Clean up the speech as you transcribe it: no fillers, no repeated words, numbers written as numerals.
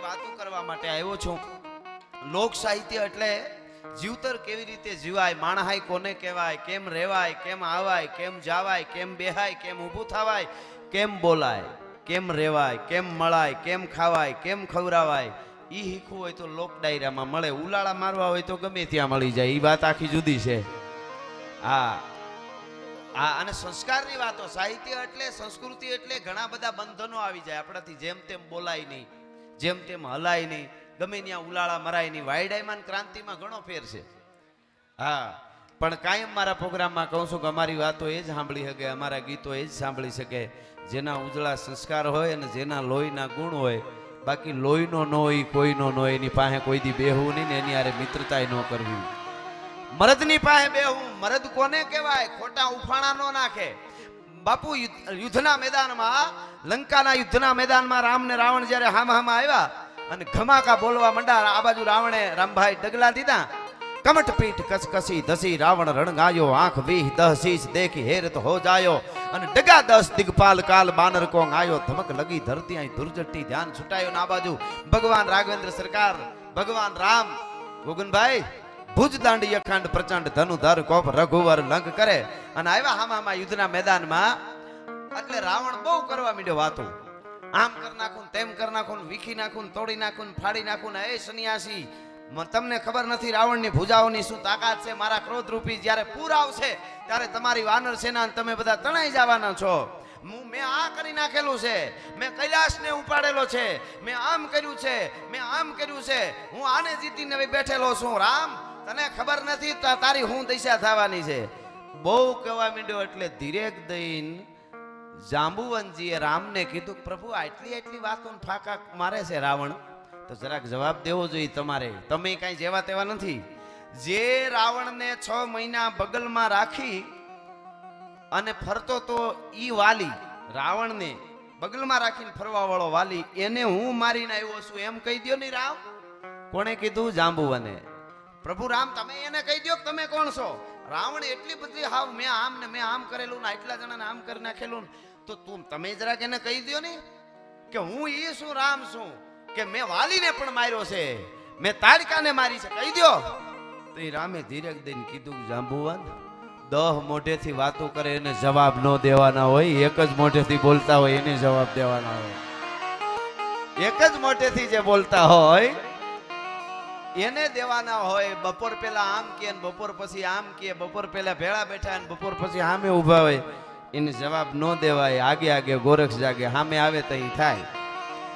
વાતો કરવા માટે આવ્યો છું. લોક સાહિત્ય એટલે જીવતર કેવી રીતે જીવાય, માણહાઈ કોને કહેવાય, કેમ રહેવાય, કેમ આવાય, કેમ જાવાય, કેમ બેહાય, કેમ ઊભું થવાય, કેમ બોલાય, કેમ રહેવાય, કેમ મળાય, કેમ ખાવાય, કેમ ખવરાવાય, ઈ શીખવું હોય તો લોક ડાયરામાં મળે. ઉલાળા મારવા હોય તો ગમે ત્યાં મળી જાય. ઈ વાત આખી જુદી છે. હા હા, અને સંસ્કારની વાતો. સાહિત્ય એટલે, સંસ્કૃતિ એટલે ઘણા બધા બંધનો આવી જાય આપણાથી. જેમ તેમ બોલાય નહીં, જેમ તેમ હલાય નહીં, ગમે ત્યાં ઉલાળા મરાય નહીં. વાયડાઈમાં ક્રાંતિમાં ઘણો ફેર છે. હા, પણ કાયમ મારા પ્રોગ્રામમાં કહું છું કે અમારી વાતો એ જ સાંભળી શકે, અમારા ગીતો એ જ સાંભળી શકે જેના ઉજળા સંસ્કાર હોય અને જેના લોહીના ગુણ હોય. બાકી લોહીનો ન હોય, કોઈનો ન હોય, એની પાસે કોઈ દી બેહવું નહીં ને એની હારે મિત્રતાય ન કરવી. મરદની પાસે બેહવું. મરદ કોને કહેવાય? ખોટા ઉફાણા ન નાખે. બાપુ યુદ્ધના મેદાનમાં, લંકાના યુદ્ધના મેદાનમાં રામ ને રાવણ જ્યારે હામા આવ્યા અને ઘમાકા બોલવા મંડા, આ બાજુ રાવણે રામભાઈ ડગલા દીધા. કમટ પીઠ કસકસી ધસી રાવણ રણગાયો, આંખ વીહ દહ શીશ દેખી હેરત હો જાયો, અને ડગા 10 દિગપાલ કાલ બાનર કોંગ આયો, ધમક લગી ધરતી અહીં દુર્જટી ધ્યાન છૂટાયો. ના બાજુ ભગવાન રાઘવેન્દ્ર સરકાર, ભગવાન રામ, ગોગનભાઈ ભુજ દાંડી અખંડ પ્રચંડ ધનુધર કોપ રઘુવર લંક કરે અને આવ્યા હામા યુદ્ધના મેદાનમાં. એટલે રાવણ બહુ કરવા માંડ્યો વાતો. આમ કર નાખું, તેમ કર નાખું, વીખી નાખું, તોડી નાખું, ફાડી નાખું. એ સન્યાસી, તમને ખબર નથી રાવણની ભુજાઓની શું તાકાત છે. મારા ક્રોધ રૂપી જ્યારે પૂર આવશે ત્યારે તમારી વાનર સેના તમે બધા તણાઈ જવાના છો. મેં આ કરી નાખેલું છે, મેં કૈલાસને ઉપાડેલો છે, મેં આમ કર્યું છે, મેં આમ કર્યું છે, હું આને જીતીને બેઠેલો છું. રામ, તને ખબર નથી તારી હું દિશા થવાની છે. બહુ કહેવા માંડ્યો એટલે ધીરેક દઈને જાંબુવનજીએ રામને કીધું, પ્રભુ આટલી વાતો ફાકા મારે છે રાવણ, તો જરાક જવાબ દેવો જોઈએ તમારે. તમે કાંઈ જેવા તેવા નથી. જે રાવણને 6 મહિના બગલમાં રાખી અને ફરતો તો ઈ વાલી, રાવણને બગલમાં રાખીને ફરવા વાળો વાલી, એને હું મારીને આવ્યો છું એમ કહી દો ને રામ. કોણે કીધું? જાંબુવને. પ્રભુ રામ, તમે એને કહી દો કે તમે કોણ છો? રાવણ એટલી બધી હાવ મેં આમ ને મેં આમ કરેલું ને આટલા જણાને આમ કરી નાખેલું, તો તમે જરાક એને કહી દો ને કે હું ઈ શું, રામ છું, કે મેં વાલીને પણ માર્યો છે, મેં તાડકાને મારી છે, કહી દો. તો એ રામે ધીરેક દઈને કીધું, જાંબુવન 10 મોઢેથી વાતો કરે એને જવાબ ન દેવાના હોય, એક જ મોઢેથી બોલતા હોય એને જવાબ દેવાના હોય. એક જ મોઢેથી જે બોલતા હોય એને દેવાના હોય. બપોર પહેલા આમ કે, બપોર પછી આમ કે, બપોર પહેલા ભેળા બેઠા અને બપોર પછી સામે ઊભા હોય, એને જવાબ ન દેવાય. આગે આગે ગોરખ જાગે, સામે આવે તો થાય.